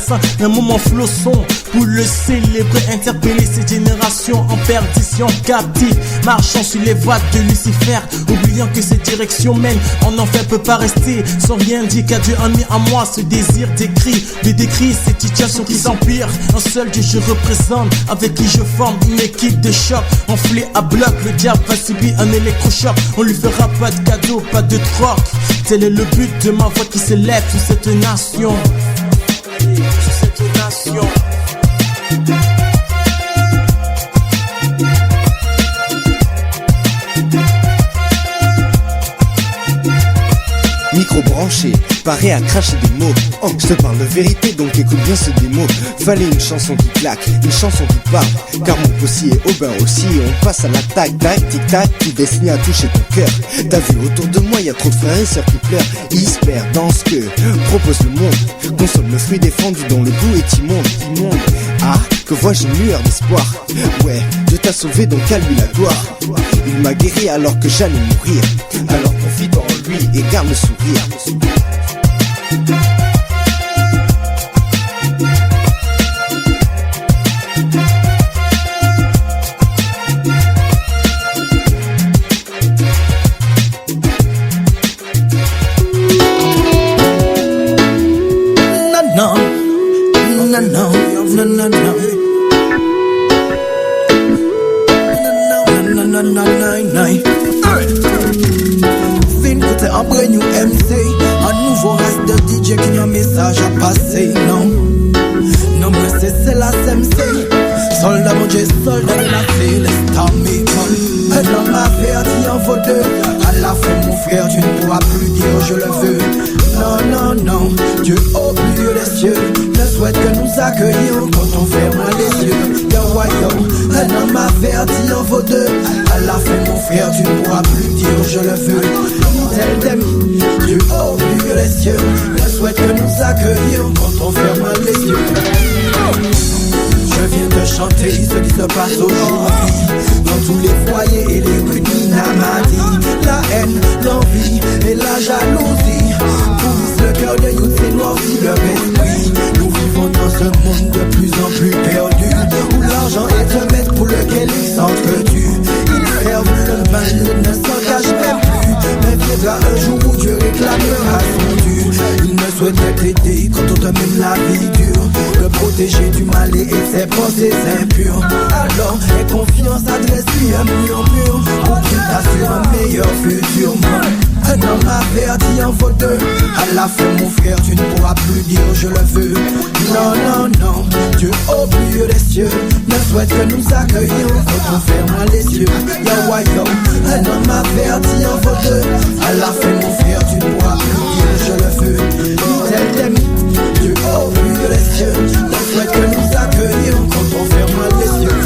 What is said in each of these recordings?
intéressant, un moment flosson pour le célébrer, interpeller cette génération en perdition, captive, marchant sur les voies de Lucifer, oubliant que cette direction mène en enfer, peut pas rester sans rien dire, car Dieu a mis en moi ce désir d'écrit, de décrire cette situation qui s'empire. Un seul Dieu je représente, avec qui je forme une équipe de choc, enflée à bloc, le diable va subir un électrochoc, on lui fera pas de cadeau, pas de troc. Tel est le but de ma voix qui s'élève sur cette nation, sur cette nation. Micro branché, paré à cracher des mots. Oh, je te parle de vérité, donc écoute bien ce démo. Fallait une chanson qui claque, une chanson qui parle. Car mon possi est au bain aussi. On passe à l'attaque, tac, tic tac, qui est destiné à toucher ton cœur. T'as vu autour de moi, y a trop de frères et sœurs qui pleurent. Ils se perdent dans ce que propose le monde. Consomme le fruit défendu dont le goût est immonde. Ah, que vois-je une lueur d'espoir. Ouais, Dieu t'a sauvé, donc à lui la gloire. Il m'a guéri alors que j'allais mourir. Alors confie en lui et garde le sourire. C'est un brand new MC, un nouveau reste de DJ qui a un message à passer. Non, non mais c'est la SMC. Soldat mon Dieu, soldat de la fée, laisse t'armer. Un homme averti en vaut deux. À la fin mon frère, tu ne pourras plus dire je le veux. Non, non, non, Dieu au milieu des cieux ne souhaite que nous accueillir quand on ferme les yeux. Yo, yo, un homme averti en vaut deux. À la fin mon frère, tu ne pourras plus dire je le veux. Tel d'amis, Dieu au milieu des cieux ne souhaite que nous accueillir quand on ferme les yeux. Je viens de chanter ce qui se passe aujourd'hui dans tous les foyers et les rues d'Inamadi. La haine, l'envie et la jalousie pourrissent le cœur de youth, c'est noirci leur esprit. Nous vivons dans ce monde de plus en plus perdu, où l'argent est un maître pour lequel ils s'entretuent. Ils servent le mal, ne s'engagent même plus, mais viendra un jour où Dieu réclamera son dû. Il ne souhaite t'aider quand on te mène la vie dure, le protéger du mal et de ses pensées impures. Alors, aie confiance, adresse-lui un murmure pour qu'il t'assure un meilleur futur. Un homme averti en vaut deux. À la fin mon frère, tu ne pourras plus dire je le veux. Non, non, non, Dieu au milieu des cieux ne souhaite que nous accueillir quand on ferme les yeux. Yo, yo, un homme averti en vaut deux. À la fin mon frère, tu ne pourras plus dire je le veux. Tel t'aime, Dieu au milieu des cieux ne souhaite que nous accueillir quand on ferme les yeux.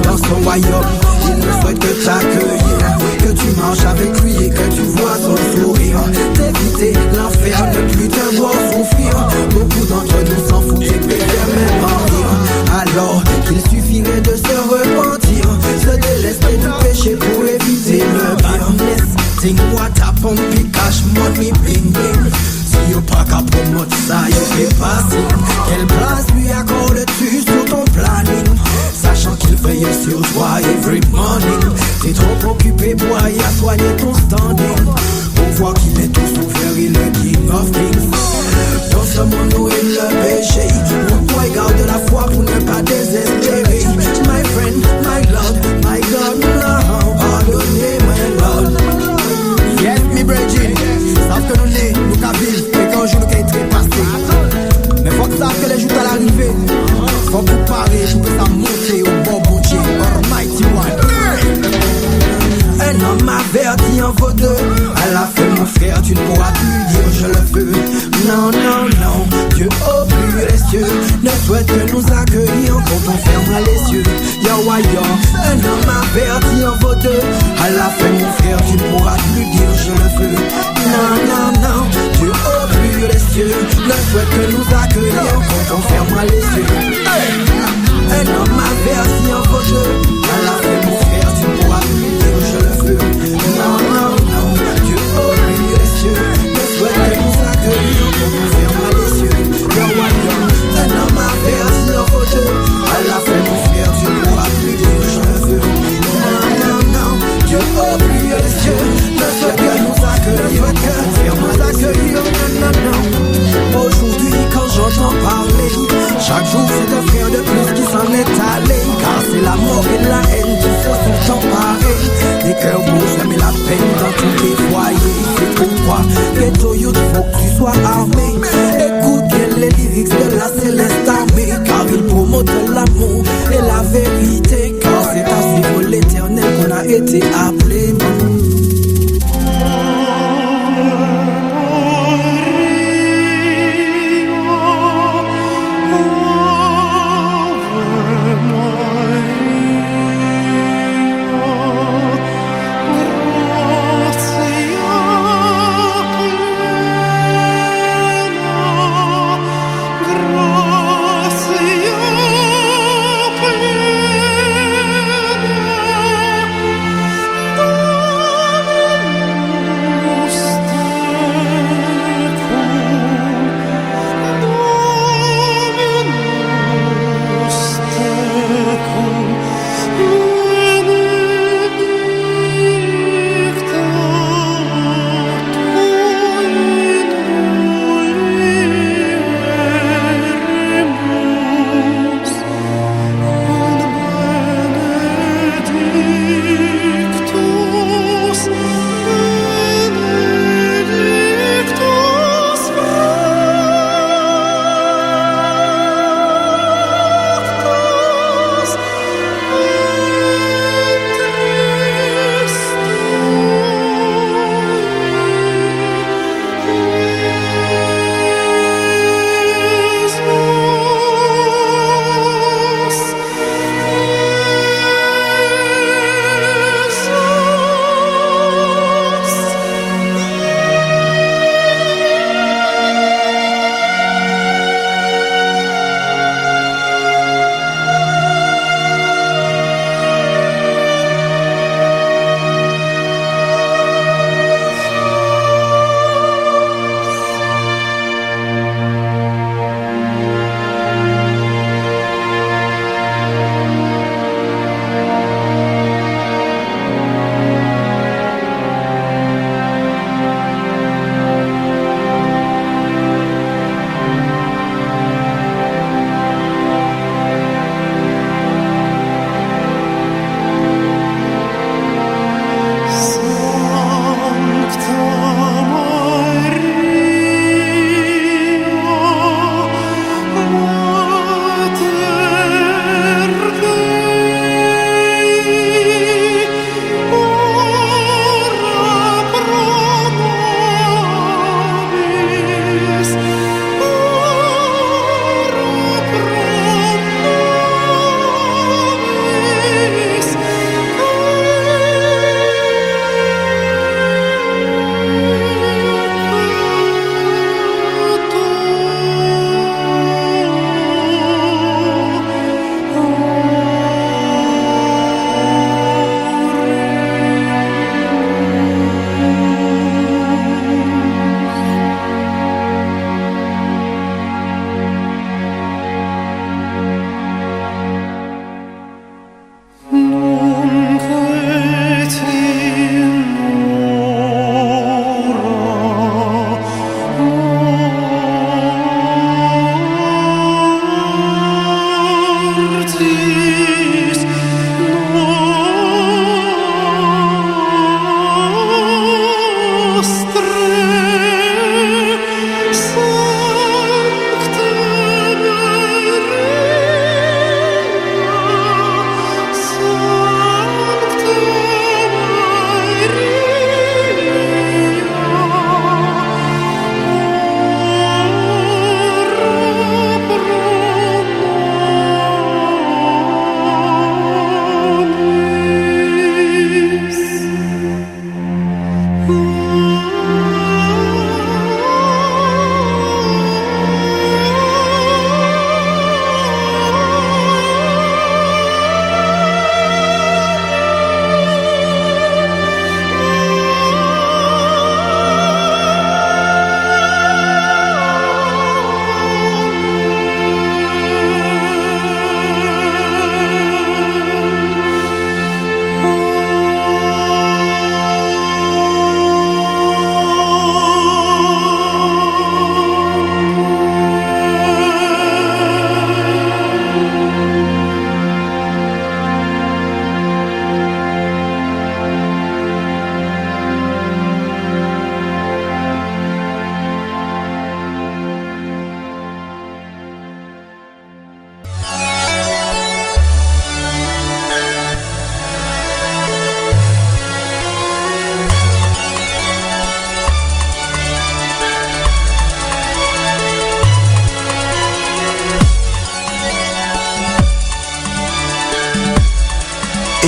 Dans son royaume, il ne souhaite que t'accueillir, que tu marches avec lui et que tu vois son sourire. D'éviter l'enfer, ne plus te voir souffrir. Beaucoup d'entre nous s'en foutent et préfèrent même en rire. Alors qu'il suffirait de se repentir, se délester du péché pour éviter le pire. Think what happen, puis cash money, bling bling. Si y'a pas qu'à promote ça, y'a fait passer. Quelle place lui accordes-tu sur ton planning, sachant qu'il veille sur toi every morning? T'es trop occupé, boy, à soigner ton standing. On voit qu'il est tout souffert, il est king of kings. Dans ce monde où il le péché, on garde la foi pour ne pas désespérer. My friend, my lord, my God, now, pardonnez, my lord. Yes, mi brethren, savent que nous n'est, nous qu'à vivre, et qu'un jour nous qu'à être passé. Mais faut que savent que les jours à l'arrivée, faut préparer pour que ça monte au bon bon Dieu, Almighty One. Un homme averti en vaut deux. À la fin mon frère, tu ne pourras plus dire je le veux. Non, non, non, Dieu au plus les cieux ne souhaite que nous accueillir quand on ferme les yeux. Yo, yo, un homme averti en vaut deux. À la fin mon frère, tu ne pourras plus dire je le veux. Non, non, non, Dieu au plus les cieux ne souhaite que nous accueillir quand on ferme les yeux. Un homme averti en vaut deux. À la fin mon frère, tu ne pourras plus dire je le veux. Non, non, non, Dieu au plus les cieux ne souhaite que nous accueillir quand on ferme les yeux. entend parler. Chaque jour c'est un frère de plus qui s'en est allé. Car c'est la mort et la haine qui se sont emparés. Des cœurs bouges mais la peine dans tous les foyers. C'est pourquoi Ghetto Youth faut que tu sois armé. Écoute bien les lyrics de la céleste armée. Car ils promotent l'amour et la vérité. Car c'est à suivre l'éternel qu'on a été appelé.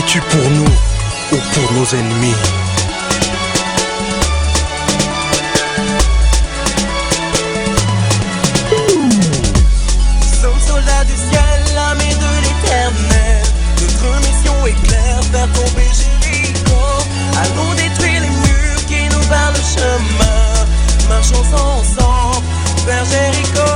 Es-tu pour nous ou pour nos ennemis? Sommes soldats du ciel, l'armée de l'éternel. Notre mission est claire, faire tomber Jéricho. Allons détruire les murs qui nous barrent le chemin. Marchons ensemble vers Jéricho.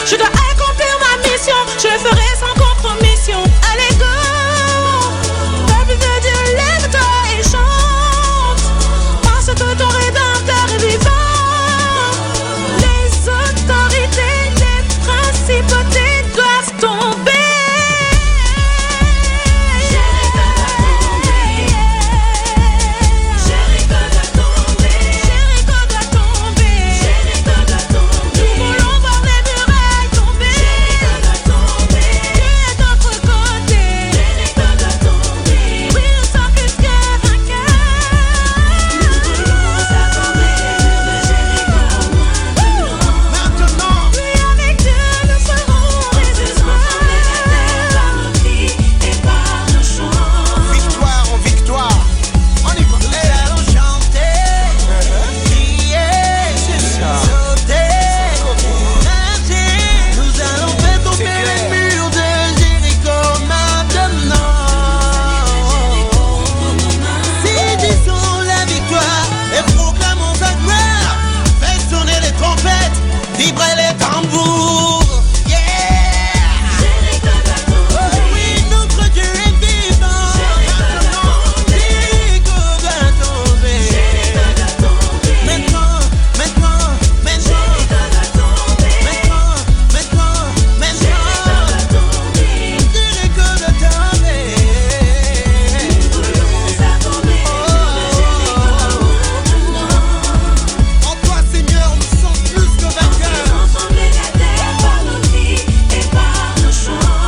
Je dois accomplir ma mission, je le ferai sans compromission. Allez go, peuple de Dieu, lève-toi et chante, parce que ton rédempteur est vivant. Les autorités, les principautés doivent tomber. Jéricho doit tomber. Jéricho doit tomber. Jéricho doit tomber. Nous voulons voir les murailles tomber. Jéricho doit tomber. Dieu est de notre côté. Jéricho doit tomber. Oui, nous sommes plus que vainqueurs. Nous voulons affronter les murs de Jéricho. Maintenant, oui, avec Dieu, nous serons résistants. Par nos cris et par nos chants. Victoire en victoire, on y va. Nous allons chanter, crier, sauter, marcher. Nous allons faire tomber les murs de Jéricho maintenant. Saisissons la victoire et proclamons sa gloire. Faites sonner les trompettes, vibrez les tambours. Yeah! Jéricho doit tomber. Oh oui, notre Dieu est vivant. Jéricho doit tomber. Jéricho doit tomber. Maintenant, maintenant, maintenant. Jéricho doit tomber. Maintenant, maintenant, maintenant. Jéricho doit tomber. Jéricho doit tomber. Nous voulons affronter En toi, Seigneur, nous sommes plus que vainqueurs. Trembler la terre par nos cris et par nos chants.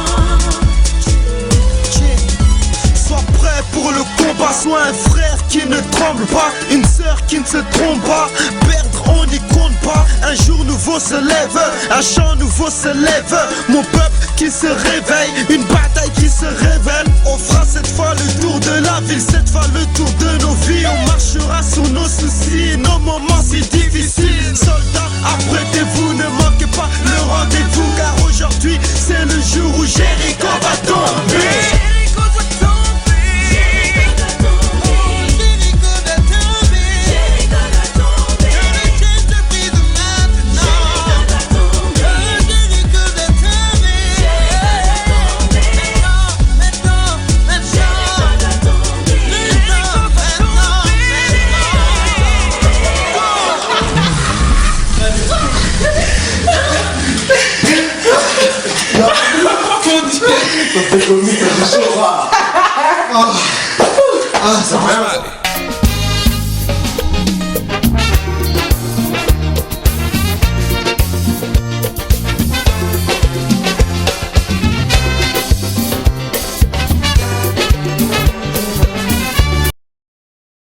Sois prêt pour le combat, sois un frère qui ne tremble pas, une sœur qui ne se trompe pas. Perdre, on n'y compte pas. Un jour nouveau se lève, un chant nouveau se lève. Mon peuple qui se réveille, une bataille qui se révèle. On fera cette fois le tour de la ville, cette fois le tour de nos vies. On marchera sur nos soucis, nos moments si difficiles. Soldats, apprêtez-vous, ne manquez pas le rendez-vous, car aujourd'hui c'est le jour où Jéricho va tomber. Jéricho doit tomber. Jéricho doit tomber. Jéricho doit tomber. Jéricho doit tomber. Que le ciel se brise maintenant. Jéricho doit tomber. Jéricho doit tomber. Jéricho doit tomber. Maintenant, maintenant, maintenant. Jéricho doit tomber. Maintenant, maintenant, Ça fait comme ça fait chaud. Ah, ça va.